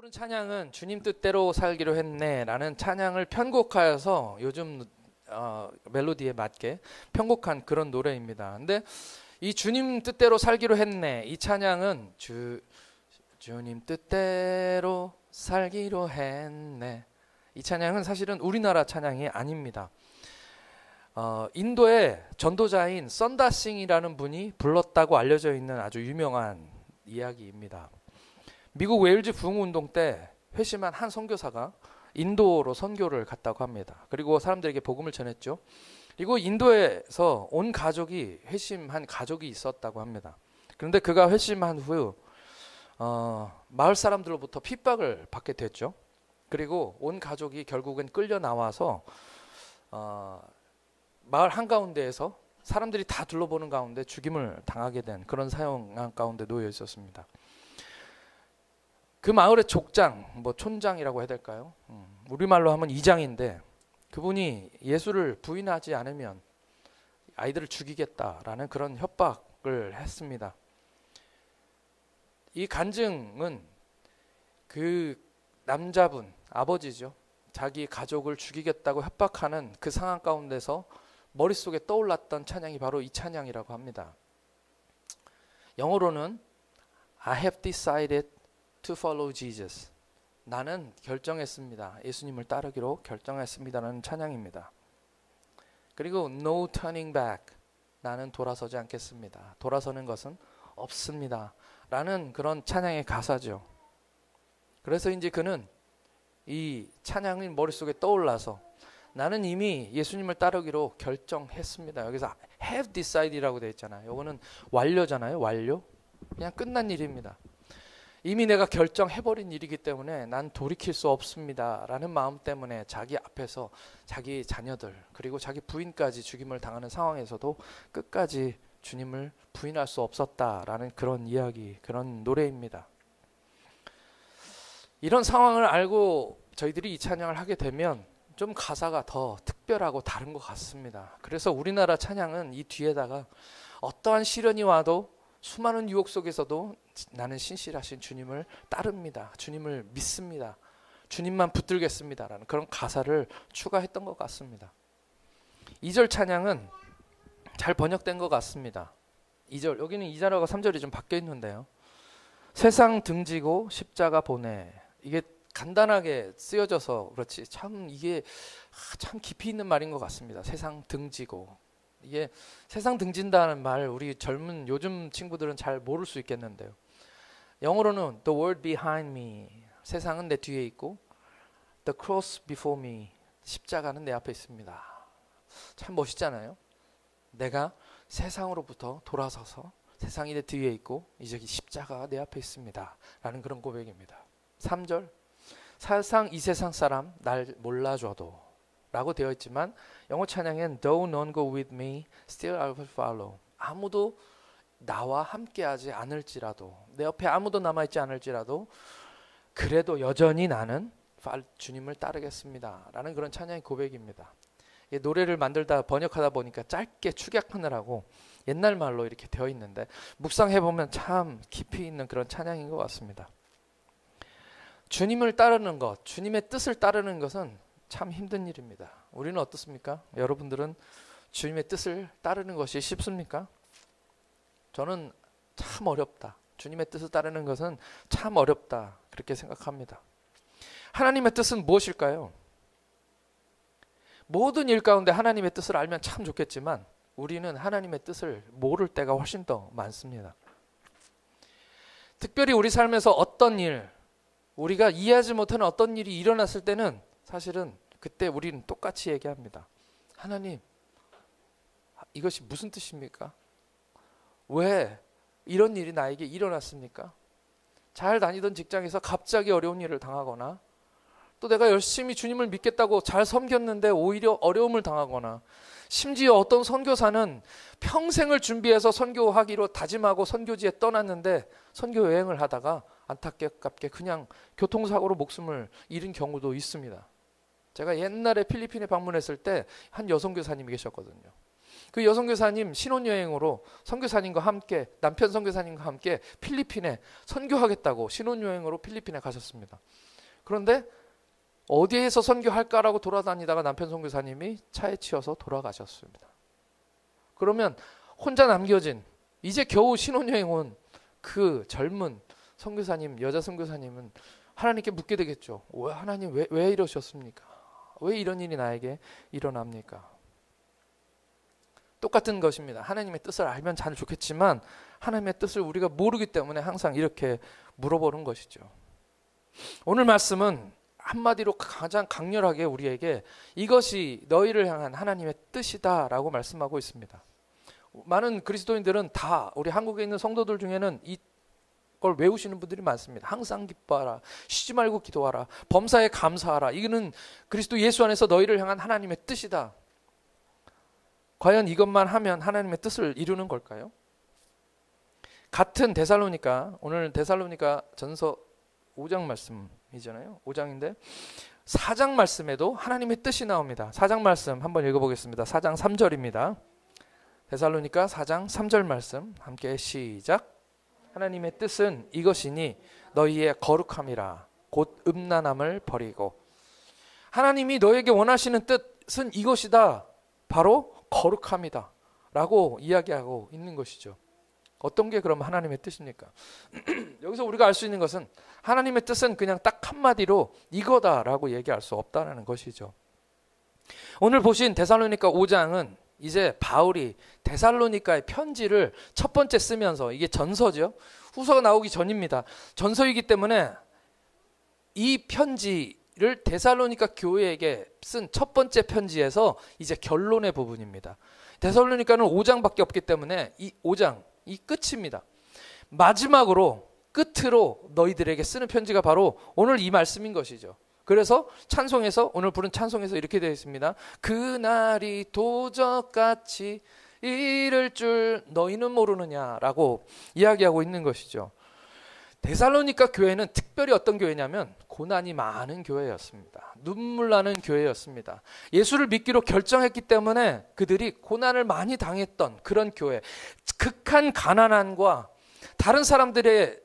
부른 찬양은 주님 뜻대로 살기로 했네 라는 찬양을 편곡하여서 요즘 멜로디에 맞게 편곡한 그런 노래입니다. 근데 이 주님 뜻대로 살기로 했네, 이 찬양은 주님 뜻대로 살기로 했네, 이 찬양은 사실은 우리나라 찬양이 아닙니다. 인도의 전도자인 썬다싱이라는 분이 불렀다고 알려져 있는 아주 유명한 이야기입니다. 미국 웨일즈 부흥운동 때 회심한 한 선교사가 인도로 선교를 갔다고 합니다. 그리고 사람들에게 복음을 전했죠. 그리고 인도에서 온 가족이 회심한 가족이 있었다고 합니다. 그런데 그가 회심한 후 마을 사람들로부터 핍박을 받게 됐죠. 그리고 온 가족이 결국엔 끌려 나와서 마을 한가운데에서 사람들이 다 둘러보는 가운데 죽임을 당하게 된 그런 사형 가운데 놓여 있었습니다. 그 마을의 족장, 촌장이라고 해야 될까요? 우리말로 하면 이장인데, 그분이 예수를 부인하지 않으면 아이들을 죽이겠다라는 그런 협박을 했습니다. 이 간증은 그 남자분, 아버지죠, 자기 가족을 죽이겠다고 협박하는 그 상황 가운데서 머릿속에 떠올랐던 찬양이 바로 이 찬양이라고 합니다. 영어로는 I have decided to follow Jesus. 나는 결정했습니다. 예수님을 따르기로 결정했습니다라는 찬양입니다. 그리고 No turning back. 나는 돌아서지 않겠습니다. 돌아서는 것은 없습니다. 라는 그런 찬양의 가사죠. 그래서 이제 그는 이 찬양이 머릿속에 떠올라서 나는 이미 예수님을 따르기로 결정했습니다. 여기서 have decided라고 되어 있잖아요. 이거는 완료잖아요. 완료. 그냥 끝난 일입니다. 이미 내가 결정해버린 일이기 때문에 난 돌이킬 수 없습니다 라는 마음 때문에 자기 앞에서 자기 자녀들 그리고 자기 부인까지 죽임을 당하는 상황에서도 끝까지 주님을 부인할 수 없었다라는 그런 이야기, 그런 노래입니다. 이런 상황을 알고 저희들이 이 찬양을 하게 되면 좀 가사가 더 특별하고 다른 것 같습니다. 그래서 우리나라 찬양은 이 뒤에다가 어떠한 시련이 와도 수많은 유혹 속에서도 나는 신실하신 주님을 따릅니다. 주님을 믿습니다. 주님만 붙들겠습니다. 라는 그런 가사를 추가했던 것 같습니다. 2절 찬양은 잘 번역된 것 같습니다. 2절, 여기는 2절하고 3절이 좀 바뀌어 있는데요. 세상 등지고 십자가 보내. 이게 간단하게 쓰여져서 그렇지 참 이게 참 깊이 있는 말인 것 같습니다. 세상 등지고. 이게 세상 등진다는 말 우리 젊은 요즘 친구들은 잘 모를 수 있겠는데요. 영어로는 The world behind me, 세상은 내 뒤에 있고 The cross before me, 십자가는 내 앞에 있습니다. 참 멋있잖아요. 내가 세상으로부터 돌아서서 세상이 내 뒤에 있고 이제 십자가가 내 앞에 있습니다 라는 그런 고백입니다. 3절, 사실상 이 세상 사람 날 몰라줘도 라고 되어 있지만 영어 찬양엔 Though none go with me, still I will follow. 아무도 나와 함께하지 않을지라도, 내 옆에 아무도 남아있지 않을지라도 그래도 여전히 나는 주님을 따르겠습니다 라는 그런 찬양의 고백입니다. 노래를 만들다 번역하다 보니까 짧게 축약하느라고 옛날 말로 이렇게 되어 있는데 묵상해보면 참 깊이 있는 그런 찬양인 것 같습니다. 주님을 따르는 것, 주님의 뜻을 따르는 것은 참 힘든 일입니다. 우리는 어떻습니까? 여러분들은 주님의 뜻을 따르는 것이 쉽습니까? 저는 참 어렵다. 주님의 뜻을 따르는 것은 참 어렵다. 그렇게 생각합니다. 하나님의 뜻은 무엇일까요? 모든 일 가운데 하나님의 뜻을 알면 참 좋겠지만 우리는 하나님의 뜻을 모를 때가 훨씬 더 많습니다. 특별히 우리 삶에서 어떤 일, 우리가 이해하지 못하는 어떤 일이 일어났을 때는 사실은 그때 우리는 똑같이 얘기합니다. 하나님, 이것이 무슨 뜻입니까? 왜 이런 일이 나에게 일어났습니까? 잘 다니던 직장에서 갑자기 어려운 일을 당하거나 또 내가 열심히 주님을 믿겠다고 잘 섬겼는데 오히려 어려움을 당하거나 심지어 어떤 선교사는 평생을 준비해서 선교하기로 다짐하고 선교지에 떠났는데 선교 여행을 하다가 안타깝게 그냥 교통사고로 목숨을 잃은 경우도 있습니다. 제가 옛날에 필리핀에 방문했을 때 한 여성 교사님이 계셨거든요. 그 여선교사님 신혼여행으로 선교사님과 함께, 남편 선교사님과 함께 필리핀에 선교하겠다고 신혼여행으로 필리핀에 가셨습니다. 그런데 어디에서 선교할까라고 돌아다니다가 남편 선교사님이 차에 치여서 돌아가셨습니다. 그러면 혼자 남겨진, 이제 겨우 신혼여행 온 그 젊은 선교사님, 여자 선교사님은 하나님께 묻게 되겠죠. 하나님 왜 이러셨습니까? 왜 이런 일이 나에게 일어납니까? 똑같은 것입니다. 하나님의 뜻을 알면 잘 좋겠지만 하나님의 뜻을 우리가 모르기 때문에 항상 이렇게 물어보는 것이죠. 오늘 말씀은 한마디로 가장 강렬하게 우리에게 이것이 너희를 향한 하나님의 뜻이다 라고 말씀하고 있습니다. 많은 그리스도인들은 다, 우리 한국에 있는 성도들 중에는 이걸 외우시는 분들이 많습니다. 항상 기뻐하라, 쉬지 말고 기도하라, 범사에 감사하라. 이거는 그리스도 예수 안에서 너희를 향한 하나님의 뜻이다. 과연 이것만 하면 하나님의 뜻을 이루는 걸까요? 같은 데살로니가, 오늘 데살로니가 전서 5장 말씀이잖아요. 5장인데 4장 말씀에도 하나님의 뜻이 나옵니다. 4장 말씀 한번 읽어보겠습니다. 4장 3절입니다. 데살로니가 4장 3절 말씀 함께 시작. 하나님의 뜻은 이것이니 너희의 거룩함이라 곧 음란함을 버리고. 하나님이 너에게 원하시는 뜻은 이것이다. 바로 거룩함이다 라고 이야기하고 있는 것이죠. 어떤 게 그럼 하나님의 뜻입니까? 여기서 우리가 알 수 있는 것은 하나님의 뜻은 그냥 딱 한마디로 이거다라고 얘기할 수 없다는 것이죠. 오늘 보신 데살로니가 5장은 이제 바울이 데살로니가의 편지를 첫 번째 쓰면서, 이게 전서죠. 후서가 나오기 전입니다. 전서이기 때문에 이 편지를 데살로니가 교회에게 쓴 첫 번째 편지에서 이제 결론의 부분입니다. 데살로니가는 5장밖에 없기 때문에 이 5장, 이 끝입니다. 마지막으로 끝으로 너희들에게 쓰는 편지가 바로 오늘 이 말씀인 것이죠. 그래서 찬송에서, 오늘 부른 찬송에서 이렇게 되어 있습니다. 그날이 도적같이 이를 줄 너희는 모르느냐라고 이야기하고 있는 것이죠. 데살로니가 교회는 특별히 어떤 교회냐면 고난이 많은 교회였습니다. 눈물 나는 교회였습니다. 예수를 믿기로 결정했기 때문에 그들이 고난을 많이 당했던 그런 교회, 극한 가난함과 다른 사람들의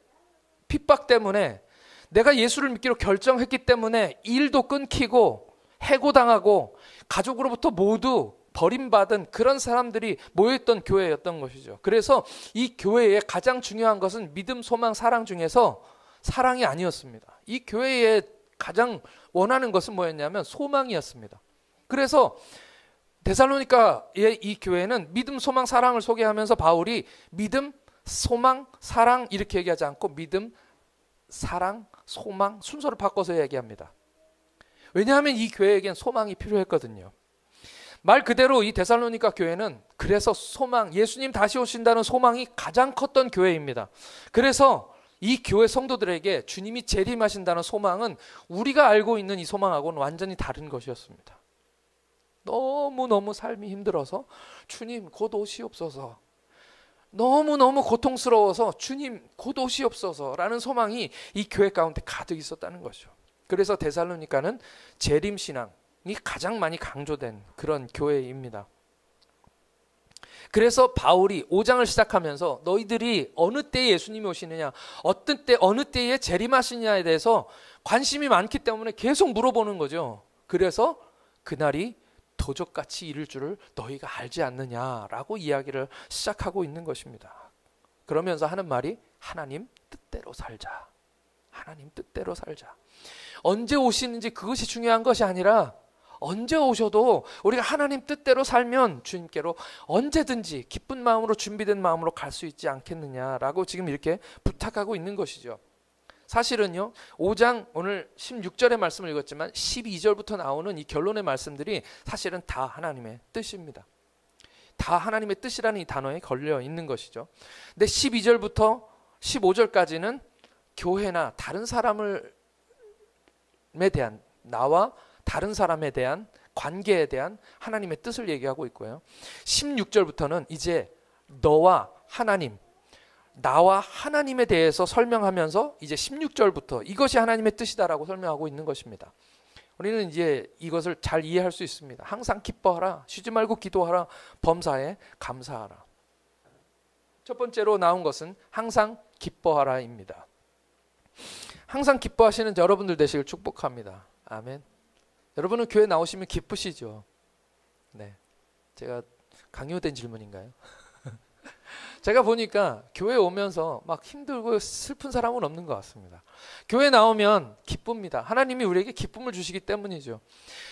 핍박 때문에, 내가 예수를 믿기로 결정했기 때문에 일도 끊기고 해고당하고 가족으로부터 모두 버림받은 그런 사람들이 모여있던 교회였던 것이죠. 그래서 이 교회의 가장 중요한 것은 믿음, 소망, 사랑 중에서 사랑이 아니었습니다. 이 교회에 가장 원하는 것은 뭐였냐면 소망이었습니다. 그래서 데살로니가의 이 교회는 믿음, 소망, 사랑을 소개하면서 바울이 믿음, 소망, 사랑 이렇게 얘기하지 않고 믿음, 사랑, 소망 순서를 바꿔서 얘기합니다. 왜냐하면 이 교회에겐 소망이 필요했거든요. 말 그대로 이 데살로니가 교회는 그래서 소망, 예수님 다시 오신다는 소망이 가장 컸던 교회입니다. 그래서 이 교회 성도들에게 주님이 재림하신다는 소망은 우리가 알고 있는 이 소망하고는 완전히 다른 것이었습니다. 너무너무 삶이 힘들어서 주님 곧 오시옵소서, 너무너무 고통스러워서 주님 곧 오시옵소서라는 소망이 이 교회 가운데 가득 있었다는 거죠. 그래서 데살로니가는 재림신앙이 가장 많이 강조된 그런 교회입니다. 그래서 바울이 5장을 시작하면서 너희들이 어느 때에 예수님이 오시느냐, 어떤 때 어느 때에 재림하시냐에 대해서 관심이 많기 때문에 계속 물어보는 거죠. 그래서 그날이 도적같이 이를 줄을 너희가 알지 않느냐라고 이야기를 시작하고 있는 것입니다. 그러면서 하는 말이 하나님 뜻대로 살자. 하나님 뜻대로 살자. 언제 오시는지 그것이 중요한 것이 아니라 언제 오셔도 우리가 하나님 뜻대로 살면 주님께로 언제든지 기쁜 마음으로, 준비된 마음으로 갈 수 있지 않겠느냐라고 지금 이렇게 부탁하고 있는 것이죠. 사실은요, 5장 오늘 16절의 말씀을 읽었지만 12절부터 나오는 이 결론의 말씀들이 사실은 다 하나님의 뜻입니다. 다 하나님의 뜻이라는 이 단어에 걸려 있는 것이죠. 근데 12절부터 15절까지는 교회나 다른 사람에 대한, 나와 다른 사람에 대한 관계에 대한 하나님의 뜻을 얘기하고 있고요. 16절부터는 이제 너와 하나님, 나와 하나님에 대해서 설명하면서 이제 16절부터 이것이 하나님의 뜻이다라고 설명하고 있는 것입니다. 우리는 이제 이것을 잘 이해할 수 있습니다. 항상 기뻐하라, 쉬지 말고 기도하라, 범사에 감사하라. 첫 번째로 나온 것은 항상 기뻐하라입니다. 항상 기뻐하시는 여러분들 되시길 축복합니다. 아멘. 여러분은 교회 나오시면 기쁘시죠? 네, 제가 강요된 질문인가요? 제가 보니까 교회 오면서 막 힘들고 슬픈 사람은 없는 것 같습니다. 교회 나오면 기쁩니다. 하나님이 우리에게 기쁨을 주시기 때문이죠.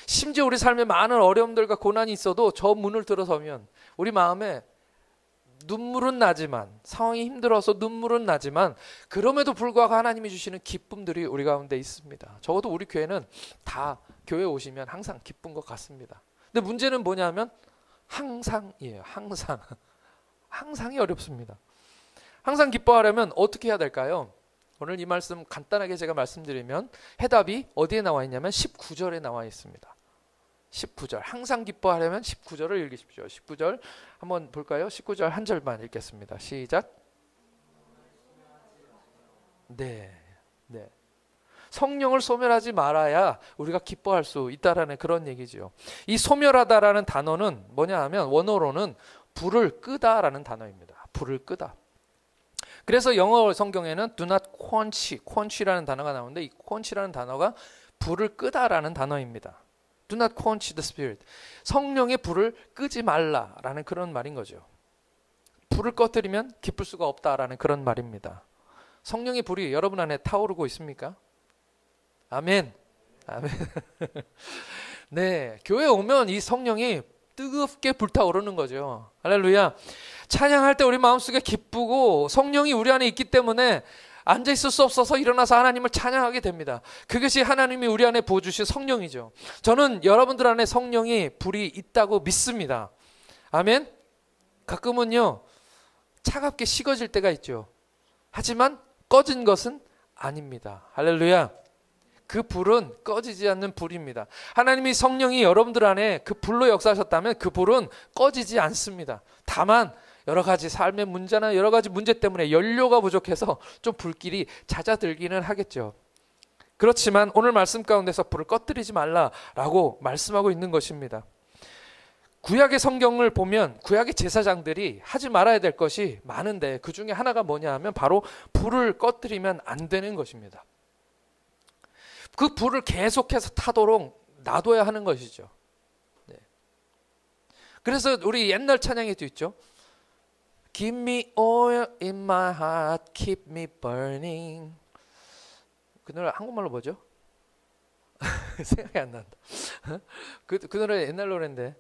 심지어 우리 삶에 많은 어려움들과 고난이 있어도 저 문을 들어서면 우리 마음에 눈물은 나지만, 상황이 힘들어서 눈물은 나지만, 그럼에도 불구하고 하나님이 주시는 기쁨들이 우리 가운데 있습니다. 적어도 우리 교회는 다 교회 오시면 항상 기쁜 것 같습니다. 근데 문제는 뭐냐면 항상이에요. 항상. 항상이 어렵습니다. 항상 기뻐하려면 어떻게 해야 될까요? 오늘 이 말씀 간단하게 제가 말씀드리면 해답이 어디에 나와 있냐면 19절에 나와 있습니다. 19절. 항상 기뻐하려면 19절을 읽으십시오. 19절 한번 볼까요? 19절 한 절만 읽겠습니다. 시작. 네. 성령을 소멸하지 말아야 우리가 기뻐할 수 있다라는 그런 얘기죠. 이 소멸하다라는 단어는 뭐냐 하면 원어로는 불을 끄다라는 단어입니다. 불을 끄다. 그래서 영어 성경에는 do not quench라는 단어가 나오는데 이 quench라는 단어가 불을 끄다라는 단어입니다. Do not quench the spirit. 성령의 불을 끄지 말라라는 그런 말인 거죠. 불을 꺼뜨리면 기쁠 수가 없다라는 그런 말입니다. 성령의 불이 여러분 안에 타오르고 있습니까? 아멘. 아멘. 네, 교회 오면 이 성령이 뜨겁게 불타오르는 거죠. 할렐루야. 찬양할 때 우리 마음속에 기쁘고 성령이 우리 안에 있기 때문에 앉아 있을 수 없어서 일어나서 하나님을 찬양하게 됩니다. 그것이 하나님이 우리 안에 부어주신 성령이죠. 저는 여러분들 안에 성령이 불이 있다고 믿습니다. 아멘. 가끔은요 차갑게 식어질 때가 있죠. 하지만 꺼진 것은 아닙니다. 할렐루야. 그 불은 꺼지지 않는 불입니다. 하나님이 성령이 여러분들 안에 그 불로 역사하셨다면 그 불은 꺼지지 않습니다. 다만 여러 가지 삶의 문제나 여러 가지 문제 때문에 연료가 부족해서 좀 불길이 잦아들기는 하겠죠. 그렇지만 오늘 말씀 가운데서 불을 꺼뜨리지 말라라고 말씀하고 있는 것입니다. 구약의 성경을 보면 구약의 제사장들이 하지 말아야 될 것이 많은데 그 중에 하나가 뭐냐 하면 바로 불을 꺼뜨리면 안 되는 것입니다. 그 불을 계속해서 타도록 놔둬야 하는 것이죠. 네. 그래서 우리 옛날 찬양에도 있죠. Give me oil in my heart, keep me burning. 그 노래 한국말로 뭐죠? 생각이 안 난다. 그 노래 옛날 노래인데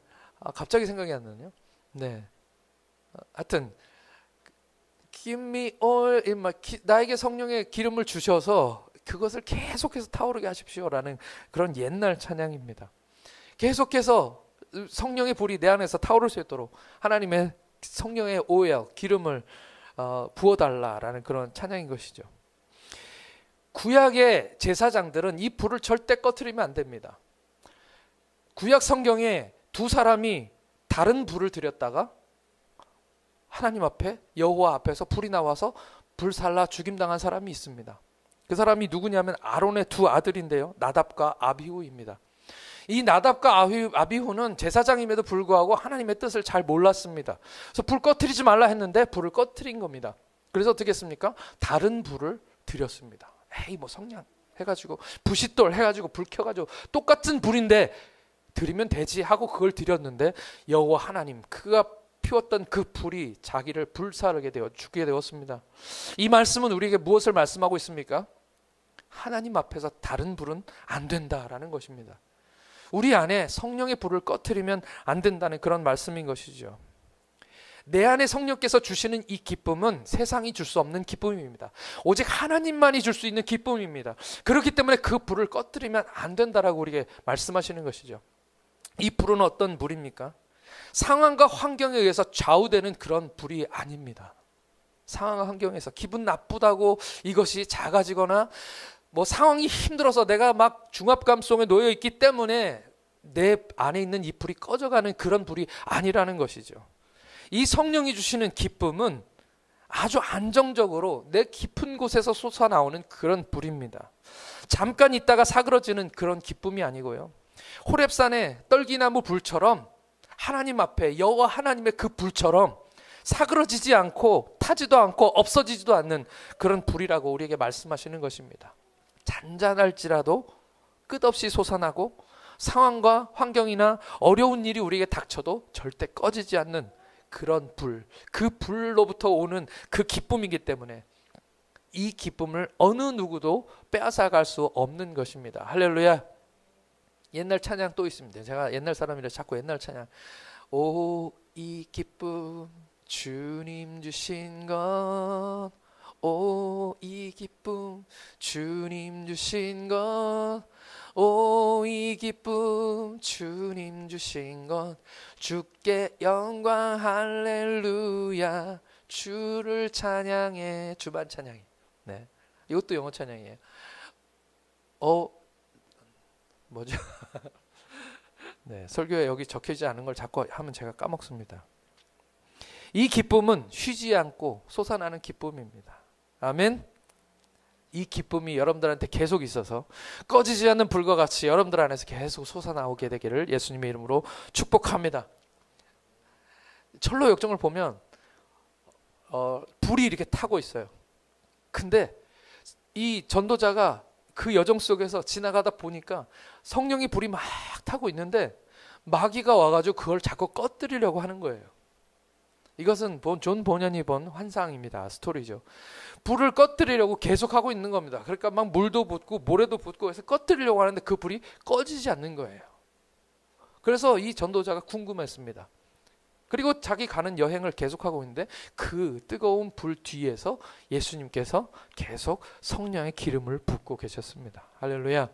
갑자기 생각이 안 나네요. 네. 하여튼 Give me oil in my 나에게 성령의 기름을 주셔서 그것을 계속해서 타오르게 하십시오라는 그런 옛날 찬양입니다. 계속해서 성령의 불이 내 안에서 타오를 수 있도록 하나님의 성령의 오일, 기름을 부어달라라는 그런 찬양인 것이죠. 구약의 제사장들은 이 불을 절대 꺼트리면 안 됩니다. 구약 성경에 두 사람이 다른 불을 들였다가 하나님 앞에 여호와 앞에서 불이 나와서 불살라 죽임당한 사람이 있습니다. 그 사람이 누구냐면 아론의 두 아들인데요. 나답과 아비후입니다. 이 나답과 아비후는 제사장임에도 불구하고 하나님의 뜻을 잘 몰랐습니다. 그래서 불 꺼트리지 말라 했는데 불을 꺼트린 겁니다. 그래서 어떻게 했습니까? 다른 불을 들였습니다. 에이 뭐 성냥 해가지고 부싯돌 해가지고 불 켜가지고 똑같은 불인데 드리면 되지 하고 그걸 드렸는데 여호와 하나님 그가 피웠던 그 불이 자기를 불사르게 되어 죽게 되었습니다. 이 말씀은 우리에게 무엇을 말씀하고 있습니까? 하나님 앞에서 다른 불은 안 된다라는 것입니다. 우리 안에 성령의 불을 꺼트리면 안 된다는 그런 말씀인 것이죠. 내 안에 성령께서 주시는 이 기쁨은 세상이 줄 수 없는 기쁨입니다. 오직 하나님만이 줄 수 있는 기쁨입니다. 그렇기 때문에 그 불을 꺼트리면 안 된다라고 우리에게 말씀하시는 것이죠. 이 불은 어떤 불입니까? 상황과 환경에 의해서 좌우되는 그런 불이 아닙니다. 상황과 환경에서 기분 나쁘다고 이것이 작아지거나 뭐 상황이 힘들어서 내가 막 중압감 속에 놓여 있기 때문에 내 안에 있는 이 불이 꺼져가는 그런 불이 아니라는 것이죠. 이 성령이 주시는 기쁨은 아주 안정적으로 내 깊은 곳에서 솟아나오는 그런 불입니다. 잠깐 있다가 사그러지는 그런 기쁨이 아니고요. 호렙산의 떨기나무 불처럼 하나님 앞에 여호와 하나님의 그 불처럼 사그러지지 않고 타지도 않고 없어지지도 않는 그런 불이라고 우리에게 말씀하시는 것입니다. 잔잔할지라도 끝없이 솟아나고 상황과 환경이나 어려운 일이 우리에게 닥쳐도 절대 꺼지지 않는 그런 불, 그 불로부터 오는 그 기쁨이기 때문에 이 기쁨을 어느 누구도 빼앗아갈 수 없는 것입니다. 할렐루야. 옛날 찬양 또 있습니다. 제가 옛날 사람이라 자꾸 옛날 찬양. 오, 이 기쁨 주님 주신 것, 오, 이 기쁨 주님 주신 것, 오, 이 기쁨 주님 주신 것, 주께 영광 할렐루야, 주를 찬양해. 주반 찬양이. 네, 이것도 영어 찬양이에요. 뭐죠? 네, 설교에 여기 적혀지지 않은 걸 자꾸 하면 제가 까먹습니다. 이 기쁨은 쉬지 않고 솟아나는 기쁨입니다. 아멘. 이 기쁨이 여러분들한테 계속 있어서 꺼지지 않는 불과 같이 여러분들 안에서 계속 솟아나오게 되기를 예수님의 이름으로 축복합니다. 철로 역정을 보면 불이 이렇게 타고 있어요. 근데 이 전도자가 그 여정 속에서 지나가다 보니까 성령의 불이 막 타고 있는데 마귀가 와가지고 그걸 자꾸 꺼뜨리려고 하는 거예요. 이것은 존 보년이 본 환상입니다. 스토리죠. 불을 꺼뜨리려고 계속하고 있는 겁니다. 그러니까 막 물도 붓고 모래도 붓고 해서 꺼뜨리려고 하는데 그 불이 꺼지지 않는 거예요. 그래서 이 전도자가 궁금했습니다. 그리고 자기 가는 여행을 계속하고 있는데 그 뜨거운 불 뒤에서 예수님께서 계속 성령의 기름을 붓고 계셨습니다. 할렐루야.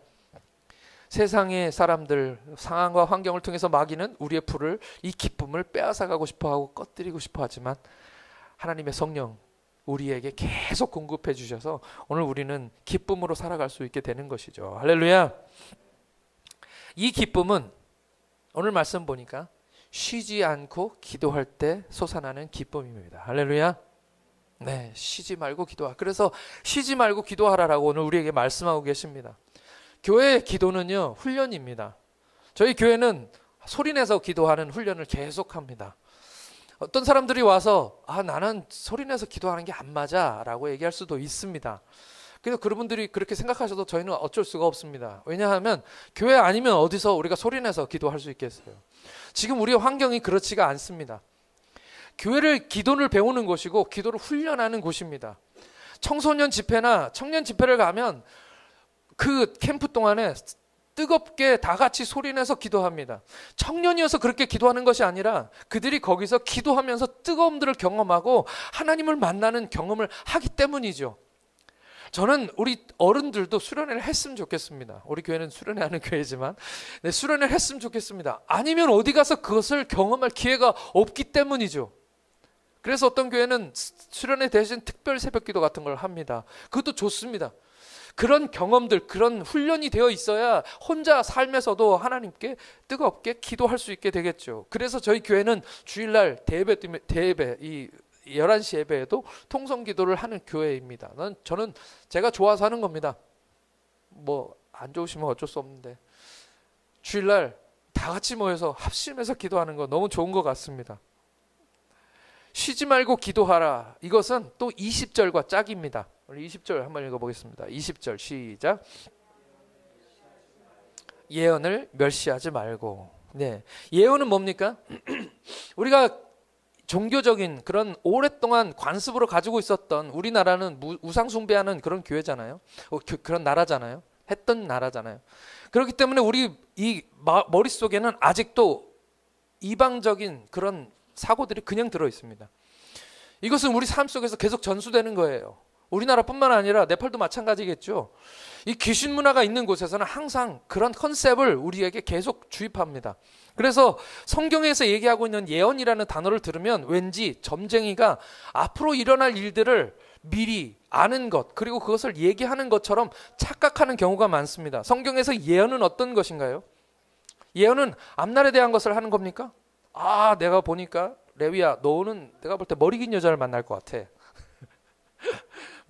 세상의 사람들, 상황과 환경을 통해서 마귀는 우리의 불을, 이 기쁨을 빼앗아가고 싶어하고 꺼뜨리고 싶어하지만 하나님의 성령 우리에게 계속 공급해 주셔서 오늘 우리는 기쁨으로 살아갈 수 있게 되는 것이죠. 할렐루야. 이 기쁨은 오늘 말씀 보니까 쉬지 않고 기도할 때 솟아나는 기쁨입니다. 할렐루야. 네, 쉬지 말고 기도하. 그래서 쉬지 말고 기도하라라고 오늘 우리에게 말씀하고 계십니다. 교회 기도는요, 훈련입니다. 저희 교회는 소리내서 기도하는 훈련을 계속합니다. 어떤 사람들이 와서 나는 소리내서 기도하는 게 안 맞아 라고 얘기할 수도 있습니다. 그래서 그런 분들이 그렇게 생각하셔도 저희는 어쩔 수가 없습니다. 왜냐하면 교회 아니면 어디서 우리가 소리내서 기도할 수 있겠어요. 지금 우리의 환경이 그렇지가 않습니다. 교회를 기도를 배우는 곳이고 기도를 훈련하는 곳입니다. 청소년 집회나 청년 집회를 가면 그 캠프 동안에 뜨겁게 다 같이 소리내서 기도합니다. 청년이어서 그렇게 기도하는 것이 아니라 그들이 거기서 기도하면서 뜨거움들을 경험하고 하나님을 만나는 경험을 하기 때문이죠. 저는 우리 어른들도 수련회를 했으면 좋겠습니다. 우리 교회는 수련회 하는 교회지만 수련회를 했으면 좋겠습니다. 아니면 어디 가서 그것을 경험할 기회가 없기 때문이죠. 그래서 어떤 교회는 수련회 대신 특별 새벽기도 같은 걸 합니다. 그것도 좋습니다. 그런 경험들, 그런 훈련이 되어 있어야 혼자 삶에서도 하나님께 뜨겁게 기도할 수 있게 되겠죠. 그래서 저희 교회는 주일날 대예배 이 11시 예배에도 통성기도를 하는 교회입니다. 저는 제가 좋아서 하는 겁니다. 뭐 안 좋으시면 어쩔 수 없는데 주일날 다 같이 모여서 합심해서 기도하는 거 너무 좋은 것 같습니다. 쉬지 말고 기도하라. 이것은 또 20절과 짝입니다. 우리 20절 한번 읽어보겠습니다. 20절 시작. 예언을 멸시하지 말고. 네, 예언은 뭡니까? 우리가 종교적인 그런 오랫동안 관습으로 가지고 있었던, 우리나라는 우상 숭배하는 그런 교회잖아요. 그런 나라잖아요. 했던 나라잖아요. 그렇기 때문에 우리 이 머릿속에는 아직도 이방적인 그런 사고들이 그냥 들어 있습니다. 이것은 우리 삶 속에서 계속 전수되는 거예요. 우리나라뿐만 아니라 네팔도 마찬가지겠죠. 이 귀신 문화가 있는 곳에서는 항상 그런 컨셉을 우리에게 계속 주입합니다. 그래서 성경에서 얘기하고 있는 예언이라는 단어를 들으면 왠지 점쟁이가 앞으로 일어날 일들을 미리 아는 것, 그리고 그것을 얘기하는 것처럼 착각하는 경우가 많습니다. 성경에서 예언은 어떤 것인가요? 예언은 앞날에 대한 것을 하는 겁니까? 내가 보니까 레위야, 너는 내가 볼 때 머리 긴 여자를 만날 것 같아.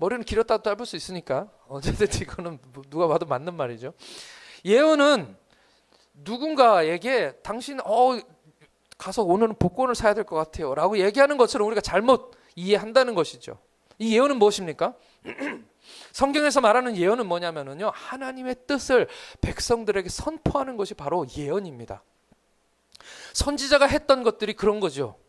머리는 길었다 짧을 수 있으니까 어쨌든 이거는 누가 봐도 맞는 말이죠. 예언은 누군가에게 당신 가서 오늘은 복권을 사야 될 것 같아요 라고 얘기하는 것처럼 우리가 잘못 이해한다는 것이죠. 이 예언은 무엇입니까? 성경에서 말하는 예언은 뭐냐면요, 하나님의 뜻을 백성들에게 선포하는 것이 바로 예언입니다. 선지자가 했던 것들이 그런 거죠.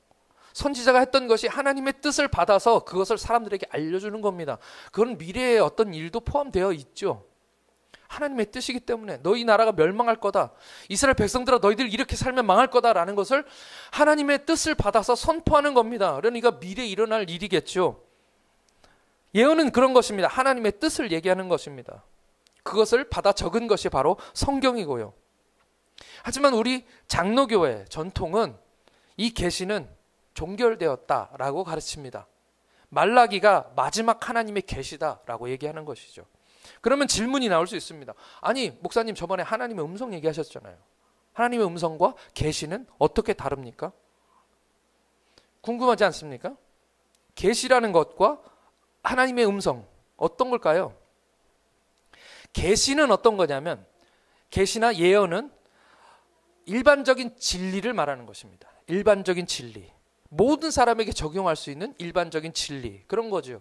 선지자가 했던 것이 하나님의 뜻을 받아서 그것을 사람들에게 알려주는 겁니다. 그건 미래의 어떤 일도 포함되어 있죠. 하나님의 뜻이기 때문에 너희 나라가 멸망할 거다, 이스라엘 백성들아 너희들 이렇게 살면 망할 거다라는 것을 하나님의 뜻을 받아서 선포하는 겁니다. 그러니까 미래에 일어날 일이겠죠. 예언은 그런 것입니다. 하나님의 뜻을 얘기하는 것입니다. 그것을 받아 적은 것이 바로 성경이고요. 하지만 우리 장로교회 전통은 이 계시는 종결되었다라고 가르칩니다. 말라기가 마지막 하나님의 계시다라고 얘기하는 것이죠. 그러면 질문이 나올 수 있습니다. 아니 목사님, 저번에 하나님의 음성 얘기하셨잖아요. 하나님의 음성과 계시는 어떻게 다릅니까? 궁금하지 않습니까? 계시라는 것과 하나님의 음성 어떤 걸까요? 계시는 어떤 거냐면, 계시나 예언은 일반적인 진리를 말하는 것입니다. 일반적인 진리, 모든 사람에게 적용할 수 있는 일반적인 진리, 그런 거죠.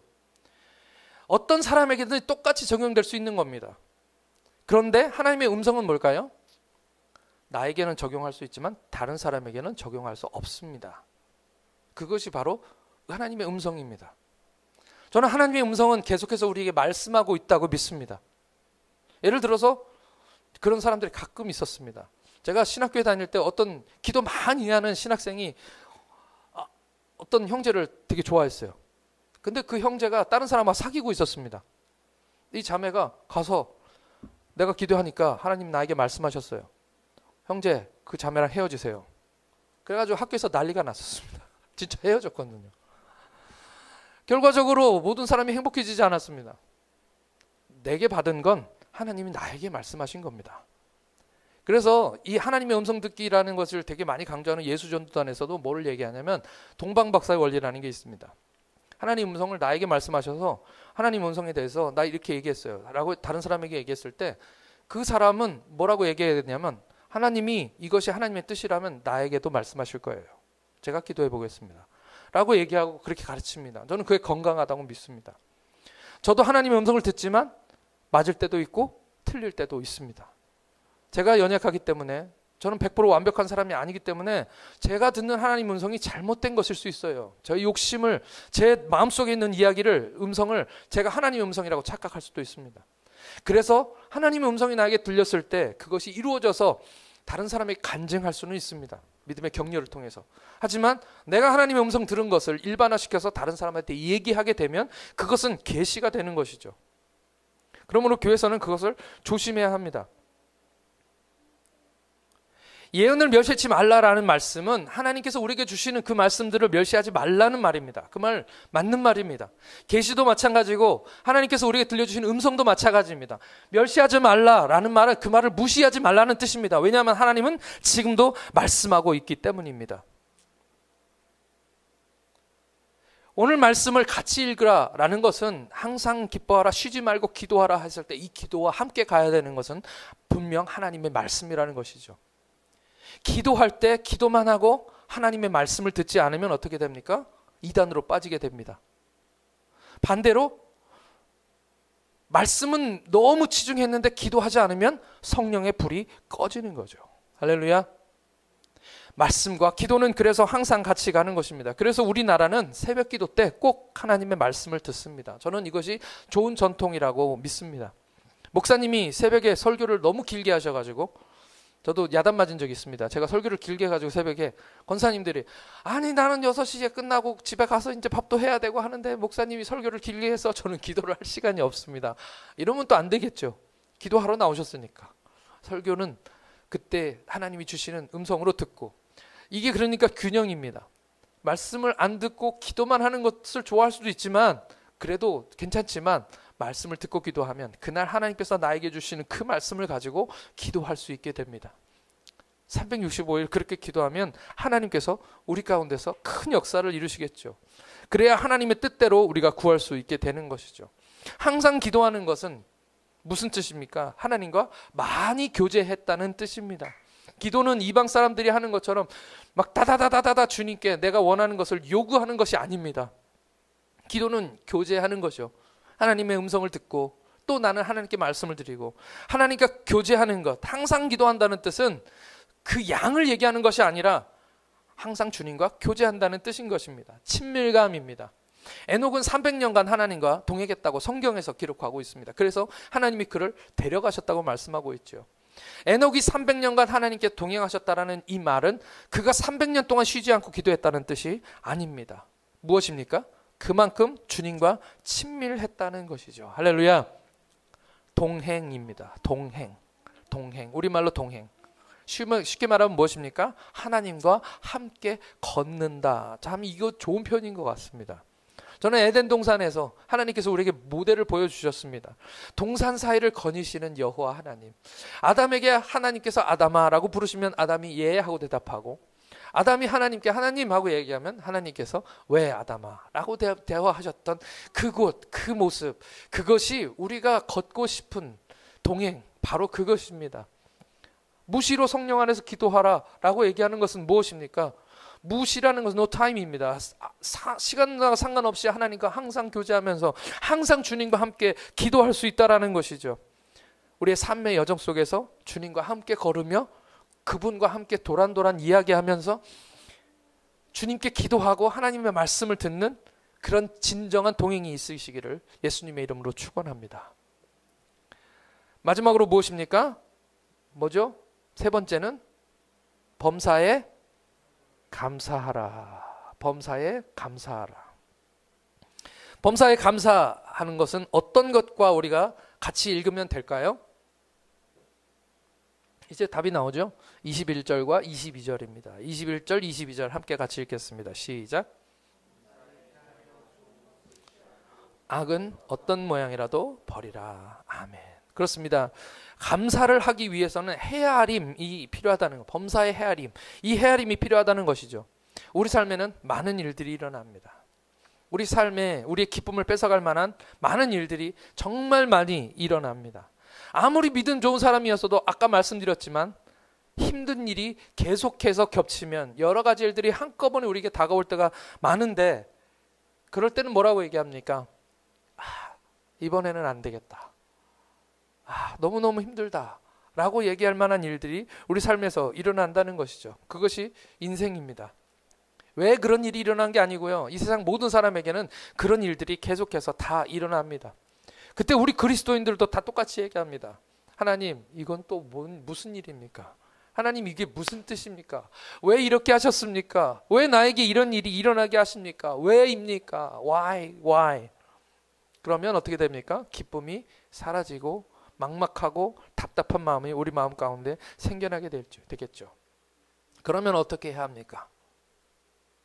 어떤 사람에게든 똑같이 적용될 수 있는 겁니다. 그런데 하나님의 음성은 뭘까요? 나에게는 적용할 수 있지만 다른 사람에게는 적용할 수 없습니다. 그것이 바로 하나님의 음성입니다. 저는 하나님의 음성은 계속해서 우리에게 말씀하고 있다고 믿습니다. 예를 들어서 그런 사람들이 가끔 있었습니다. 제가 신학교에 다닐 때 어떤 기도 많이 하는 신학생이 어떤 형제를 되게 좋아했어요. 근데 그 형제가 다른 사람하고 사귀고 있었습니다. 이 자매가 가서 내가 기도하니까 하나님 나에게 말씀하셨어요. 형제, 그 자매랑 헤어지세요. 그래가지고 학교에서 난리가 났었습니다. 진짜 헤어졌거든요. 결과적으로 모든 사람이 행복해지지 않았습니다. 내게 받은 건 하나님이 나에게 말씀하신 겁니다. 그래서 이 하나님의 음성 듣기라는 것을 되게 많이 강조하는 예수전도단에서도 뭐를 얘기하냐면 동방박사의 원리라는 게 있습니다. 하나님 음성을 나에게 말씀하셔서 하나님 음성에 대해서 나 이렇게 얘기했어요 라고 다른 사람에게 얘기했을 때 그 사람은 뭐라고 얘기했냐면, 하나님이 이것이 하나님의 뜻이라면 나에게도 말씀하실 거예요. 제가 기도해 보겠습니다 라고 얘기하고 그렇게 가르칩니다. 저는 그게 건강하다고 믿습니다. 저도 하나님의 음성을 듣지만 맞을 때도 있고 틀릴 때도 있습니다. 제가 연약하기 때문에, 저는 100% 완벽한 사람이 아니기 때문에 제가 듣는 하나님 음성이 잘못된 것일 수 있어요. 저의 욕심을, 제 마음속에 있는 이야기를, 음성을 제가 하나님의 음성이라고 착각할 수도 있습니다. 그래서 하나님의 음성이 나에게 들렸을 때 그것이 이루어져서 다른 사람에게 간증할 수는 있습니다. 믿음의 격려를 통해서. 하지만 내가 하나님의 음성 들은 것을 일반화시켜서 다른 사람한테 얘기하게 되면 그것은 계시가 되는 것이죠. 그러므로 교회에서는 그것을 조심해야 합니다. 예언을 멸시하지 말라라는 말씀은 하나님께서 우리에게 주시는 그 말씀들을 멸시하지 말라는 말입니다. 그 말 맞는 말입니다. 계시도 마찬가지고 하나님께서 우리에게 들려주신 음성도 마찬가지입니다. 멸시하지 말라라는 말은 그 말을 무시하지 말라는 뜻입니다. 왜냐하면 하나님은 지금도 말씀하고 있기 때문입니다. 오늘 말씀을 같이 읽으라라는 것은 항상 기뻐하라, 쉬지 말고 기도하라 했을 때 이 기도와 함께 가야 되는 것은 분명 하나님의 말씀이라는 것이죠. 기도할 때 기도만 하고 하나님의 말씀을 듣지 않으면 어떻게 됩니까? 이단으로 빠지게 됩니다. 반대로 말씀은 너무 치중했는데 기도하지 않으면 성령의 불이 꺼지는 거죠. 할렐루야. 말씀과 기도는 그래서 항상 같이 가는 것입니다. 그래서 우리나라는 새벽 기도 때 꼭 하나님의 말씀을 듣습니다. 저는 이것이 좋은 전통이라고 믿습니다. 목사님이 새벽에 설교를 너무 길게 하셔가지고 저도 야단 맞은 적이 있습니다. 제가 설교를 길게 해가지고 새벽에 권사님들이 아니 나는 6시에 끝나고 집에 가서 이제 밥도 해야 되고 하는데 목사님이 설교를 길게 해서 저는 기도를 할 시간이 없습니다. 이러면 또 안 되겠죠. 기도하러 나오셨으니까. 설교는 그때 하나님이 주시는 음성으로 듣고, 이게 그러니까 균형입니다. 말씀을 안 듣고 기도만 하는 것을 좋아할 수도 있지만 그래도 괜찮지만 말씀을 듣고 기도하면 그날 하나님께서 나에게 주시는 그 말씀을 가지고 기도할 수 있게 됩니다. 365일 그렇게 기도하면 하나님께서 우리 가운데서 큰 역사를 이루시겠죠. 그래야 하나님의 뜻대로 우리가 구할 수 있게 되는 것이죠. 항상 기도하는 것은 무슨 뜻입니까? 하나님과 많이 교제했다는 뜻입니다. 기도는 이방 사람들이 하는 것처럼 막 다다다다다다 주님께 내가 원하는 것을 요구하는 것이 아닙니다. 기도는 교제하는 것이요. 하나님의 음성을 듣고 또 나는 하나님께 말씀을 드리고 하나님과 교제하는 것. 항상 기도한다는 뜻은 그 양을 얘기하는 것이 아니라 항상 주님과 교제한다는 뜻인 것입니다. 친밀감입니다. 에녹은 300년간 하나님과 동행했다고 성경에서 기록하고 있습니다. 그래서 하나님이 그를 데려가셨다고 말씀하고 있죠. 에녹이 300년간 하나님께 동행하셨다라는 이 말은 그가 300년 동안 쉬지 않고 기도했다는 뜻이 아닙니다. 무엇입니까? 그만큼 주님과 친밀했다는 것이죠. 할렐루야. 동행입니다. 동행. 우리말로 동행. 쉽게 말하면 무엇입니까? 하나님과 함께 걷는다. 참 이거 좋은 표현인 것 같습니다. 저는 에덴 동산에서 하나님께서 우리에게 모델을 보여주셨습니다. 동산 사이를 거니시는 여호와 하나님. 아담에게 하나님께서 아담아라고 부르시면 아담이 예 하고 대답하고, 아담이 하나님께 하나님 하고 얘기하면 하나님께서 왜 아담아라고 대화하셨던 그곳, 그 모습, 그것이 우리가 걷고 싶은 동행, 바로 그것입니다. 무시로 성령 안에서 기도하라 라고 얘기하는 것은 무엇입니까? 무시라는 것은 no time입니다. 시간과 상관없이 하나님과 항상 교제하면서 항상 주님과 함께 기도할 수 있다라는 것이죠. 우리의 삶의 여정 속에서 주님과 함께 걸으며 그분과 함께 도란도란 이야기하면서 주님께 기도하고 하나님의 말씀을 듣는 그런 진정한 동행이 있으시기를 예수님의 이름으로 축원합니다. 마지막으로 무엇입니까? 뭐죠? 세 번째는 범사에 감사하라. 범사에 감사하라. 범사에 감사하는 것은 어떤 것과 우리가 같이 읽으면 될까요? 이제 답이 나오죠? 21절과 22절입니다. 21절, 22절 함께 같이 읽겠습니다. 시작. 악은 어떤 모양이라도 버리라. 아멘. 그렇습니다. 감사를 하기 위해서는 헤아림이 필요하다는 것. 범사의 헤아림. 이 헤아림이 필요하다는 것이죠. 우리 삶에는 많은 일들이 일어납니다. 우리 삶에 우리의 기쁨을 뺏어갈 만한 많은 일들이 정말 많이 일어납니다. 아무리 믿음 좋은 사람이었어도 아까 말씀드렸지만 힘든 일이 계속해서 겹치면 여러 가지 일들이 한꺼번에 우리에게 다가올 때가 많은데, 그럴 때는 뭐라고 얘기합니까? 이번에는 안 되겠다. 너무너무 힘들다 라고 얘기할 만한 일들이 우리 삶에서 일어난다는 것이죠. 그것이 인생입니다. 왜 그런 일이 일어난 게 아니고요, 이 세상 모든 사람에게는 그런 일들이 계속해서 다 일어납니다. 그때 우리 그리스도인들도 다 똑같이 얘기합니다. 하나님, 이건 또 무슨 일입니까? 하나님, 이게 무슨 뜻입니까? 왜 이렇게 하셨습니까? 왜 나에게 이런 일이 일어나게 하십니까? 왜입니까? Why? 그러면 어떻게 됩니까? 기쁨이 사라지고 막막하고 답답한 마음이 우리 마음 가운데 생겨나게 되겠죠. 그러면 어떻게 해야 합니까?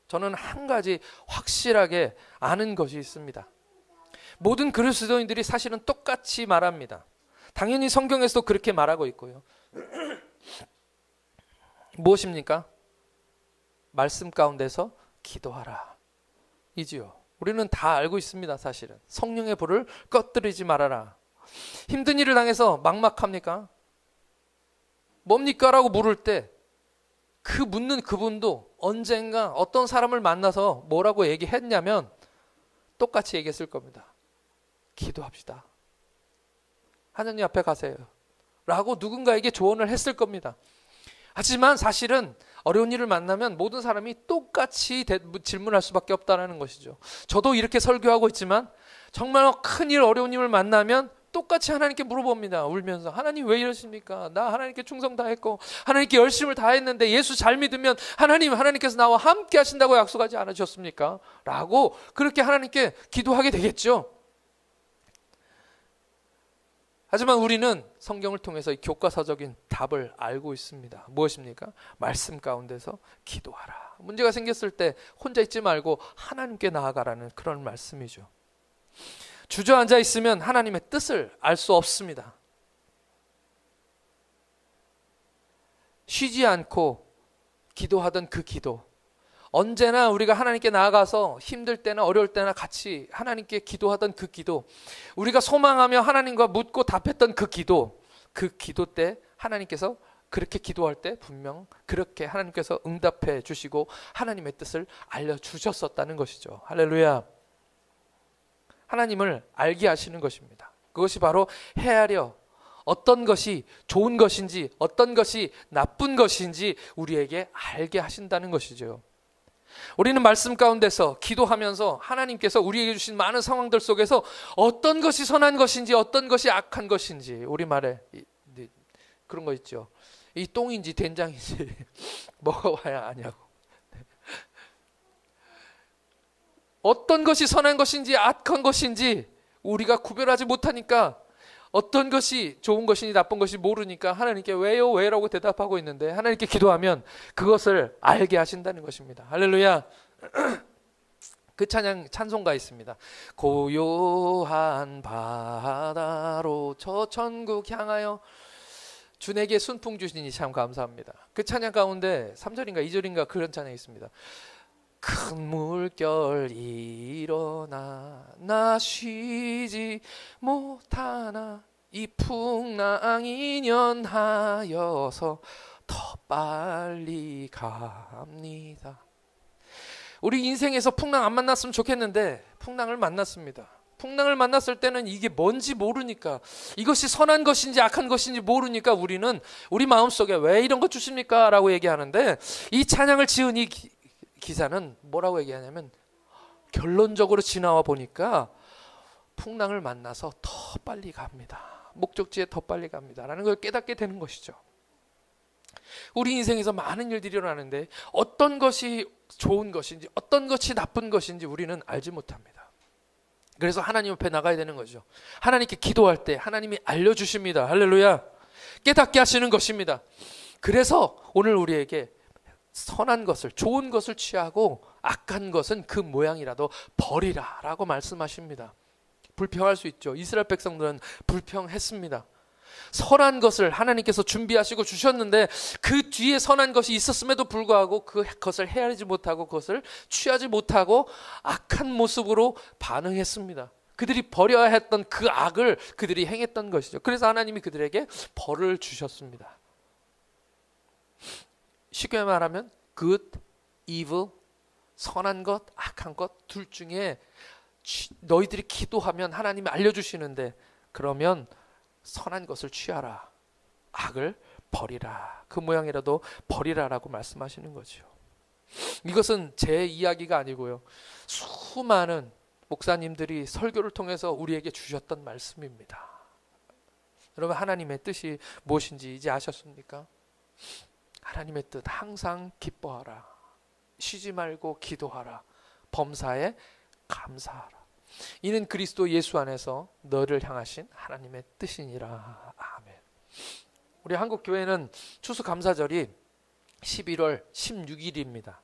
저는 한 가지 확실하게 아는 것이 있습니다. 모든 그리스도인들이 사실은 똑같이 말합니다. 당연히 성경에서도 그렇게 말하고 있고요. 무엇입니까? 말씀 가운데서 기도하라 이지요. 우리는 다 알고 있습니다. 사실은 성령의 불을 꺼뜨리지 말아라. 힘든 일을 당해서 막막합니까? 뭡니까? 라고 물을 때 그 묻는 그분도 언젠가 어떤 사람을 만나서 뭐라고 얘기했냐면 똑같이 얘기했을 겁니다. 기도합시다. 하나님 앞에 가세요 라고 누군가에게 조언을 했을 겁니다. 하지만 사실은 어려운 일을 만나면 모든 사람이 똑같이 질문할 수밖에 없다는 것이죠. 저도 이렇게 설교하고 있지만 정말 큰일 어려운 일을 만나면 똑같이 하나님께 물어봅니다. 울면서 하나님 왜 이러십니까? 나 하나님께 충성 다했고 하나님께 열심을 다했는데 예수 잘 믿으면 하나님께서 나와 함께 하신다고 약속하지 않으셨습니까? 라고 그렇게 하나님께 기도하게 되겠죠. 하지만 우리는 성경을 통해서 이 교과서적인 답을 알고 있습니다. 무엇입니까? 말씀 가운데서 기도하라. 문제가 생겼을 때 혼자 있지 말고 하나님께 나아가라는 그런 말씀이죠. 주저앉아 있으면 하나님의 뜻을 알 수 없습니다. 쉬지 않고 기도하던 그 기도, 언제나 우리가 하나님께 나아가서 힘들 때나 어려울 때나 같이 하나님께 기도하던 그 기도, 우리가 소망하며 하나님과 묻고 답했던 그 기도 때 하나님께서 그렇게 기도할 때 분명 그렇게 하나님께서 응답해 주시고 하나님의 뜻을 알려주셨었다는 것이죠. 할렐루야. 하나님을 알게 하시는 것입니다. 그것이 바로 헤아려 어떤 것이 좋은 것인지 어떤 것이 나쁜 것인지 우리에게 알게 하신다는 것이죠. 우리는 말씀 가운데서 기도하면서 하나님께서 우리에게 주신 많은 상황들 속에서 어떤 것이 선한 것인지 어떤 것이 악한 것인지, 우리말에 그런 거 있죠. 이 똥인지 된장인지 먹어봐야 아냐고. 어떤 것이 선한 것인지 악한 것인지 우리가 구별하지 못하니까, 어떤 것이 좋은 것인지 나쁜 것인지 모르니까 하나님께 왜요? 왜라고 대답하고 있는데, 하나님께 기도하면 그것을 알게 하신다는 것입니다. 할렐루야. 그 찬송가 있습니다. 고요한 바다로 저 천국 향하여 주에게 순풍 주시니 참 감사합니다. 그 찬양 가운데 3절인가 2절인가 그런 찬양이 있습니다. 큰 물결 일어나 나 쉬지 못하나 이 풍랑이 연하여서 더 빨리 갑니다. 우리 인생에서 풍랑 안 만났으면 좋겠는데 풍랑을 만났습니다. 풍랑을 만났을 때는 이게 뭔지 모르니까, 이것이 선한 것인지 악한 것인지 모르니까 우리는 우리 마음속에 왜 이런 거 주십니까? 라고 얘기하는데, 이 찬양을 지은 이 기사는 뭐라고 얘기하냐면, 결론적으로 지나와 보니까 풍랑을 만나서 더 빨리 갑니다. 목적지에 더 빨리 갑니다. 라는 걸 깨닫게 되는 것이죠. 우리 인생에서 많은 일들이 일어나는데 어떤 것이 좋은 것인지 어떤 것이 나쁜 것인지 우리는 알지 못합니다. 그래서 하나님 앞에 나가야 되는 거죠. 하나님께 기도할 때 하나님이 알려주십니다. 할렐루야. 깨닫게 하시는 것입니다. 그래서 오늘 우리에게 선한 것을, 좋은 것을 취하고 악한 것은 그 모양이라도 버리라 라고 말씀하십니다. 불평할 수 있죠. 이스라엘 백성들은 불평했습니다. 선한 것을 하나님께서 준비하시고 주셨는데 그 뒤에 선한 것이 있었음에도 불구하고 그것을 헤아리지 못하고 그것을 취하지 못하고 악한 모습으로 반응했습니다. 그들이 버려야 했던 그 악을 그들이 행했던 것이죠. 그래서 하나님이 그들에게 벌을 주셨습니다. 쉽게 말하면 good, evil, 선한 것, 악한 것 둘 중에 너희들이 기도하면 하나님이 알려주시는데, 그러면 선한 것을 취하라, 악을 버리라, 그 모양이라도 버리라라고 말씀하시는 거죠. 이것은 제 이야기가 아니고요, 수많은 목사님들이 설교를 통해서 우리에게 주셨던 말씀입니다. 여러분, 하나님의 뜻이 무엇인지 이제 아셨습니까? 하나님의 뜻 항상 기뻐하라, 쉬지 말고 기도하라, 범사에 감사하라. 이는 그리스도 예수 안에서 너를 향하신 하나님의 뜻이니라. 아멘. 우리 한국 교회는 추수감사절이 11월 16일입니다.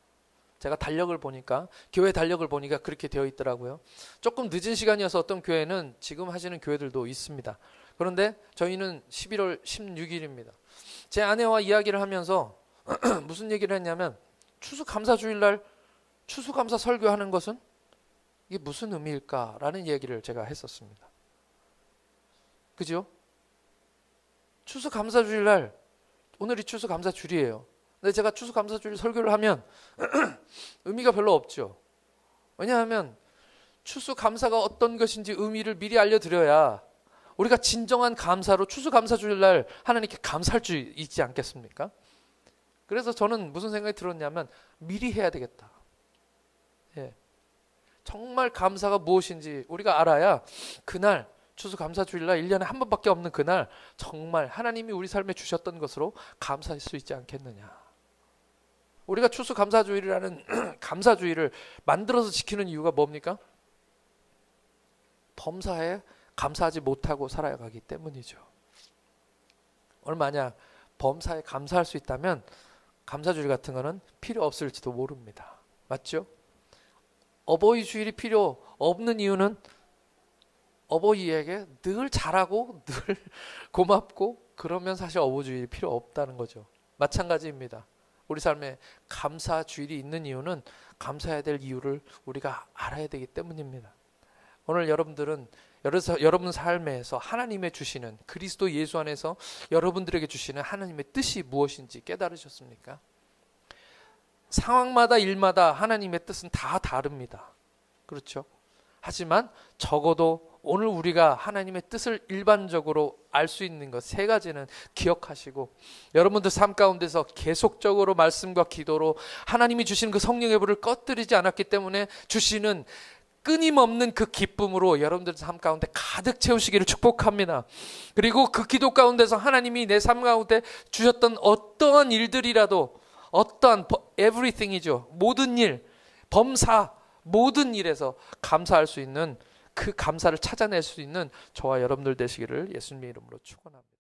제가 달력을 보니까, 교회 달력을 보니까 그렇게 되어 있더라고요. 조금 늦은 시간이어서 어떤 교회는 지금 하시는 교회들도 있습니다. 그런데 저희는 11월 16일입니다. 제 아내와 이야기를 하면서 무슨 얘기를 했냐면, 추수감사주일날 추수감사 설교하는 것은 이게 무슨 의미일까라는 얘기를 제가 했었습니다. 그죠? 추수감사주일날, 오늘이 추수감사주일이에요. 근데 제가 추수감사주일 설교를 하면 의미가 별로 없죠. 왜냐하면 추수감사가 어떤 것인지 의미를 미리 알려드려야 우리가 진정한 감사로 추수감사주일날 하나님께 감사할 수 있지 않겠습니까? 그래서 저는 무슨 생각이 들었냐면, 미리 해야 되겠다. 예. 정말 감사가 무엇인지 우리가 알아야 그날 추수감사주일날 1년에 한 번밖에 없는 그날 정말 하나님이 우리 삶에 주셨던 것으로 감사할 수 있지 않겠느냐. 우리가 추수감사주일이라는 감사주일을 만들어서 지키는 이유가 뭡니까? 범사에 감사하지 못하고 살아가기 때문이죠. 얼마냐, 범사에 감사할 수 있다면 감사주일 같은 거는 필요 없을지도 모릅니다. 맞죠? 어버이 주일이 필요 없는 이유는 어버이에게 늘 잘하고 늘 고맙고 그러면 사실 어버이 주일이 필요 없다는 거죠. 마찬가지입니다. 우리 삶에 감사 주일이 있는 이유는 감사해야 될 이유를 우리가 알아야 되기 때문입니다. 오늘 여러분들은 여러분 삶에서 하나님의 주시는 그리스도 예수 안에서 여러분들에게 주시는 하나님의 뜻이 무엇인지 깨달으셨습니까? 상황마다 일마다 하나님의 뜻은 다 다릅니다. 그렇죠? 하지만 적어도 오늘 우리가 하나님의 뜻을 일반적으로 알 수 있는 것 세 가지는 기억하시고 여러분들 삶 가운데서 계속적으로 말씀과 기도로 하나님이 주시는 그 성령의 불을 꺼뜨리지 않았기 때문에 주시는 끊임없는 그 기쁨으로 여러분들 삶 가운데 가득 채우시기를 축복합니다. 그리고 그 기도 가운데서 하나님이 내 삶 가운데 주셨던 어떠한 일들이라도 어떠한 everything이죠. 모든 일, 범사, 모든 일에서 감사할 수 있는 그 감사를 찾아낼 수 있는 저와 여러분들 되시기를 예수님의 이름으로 축원합니다.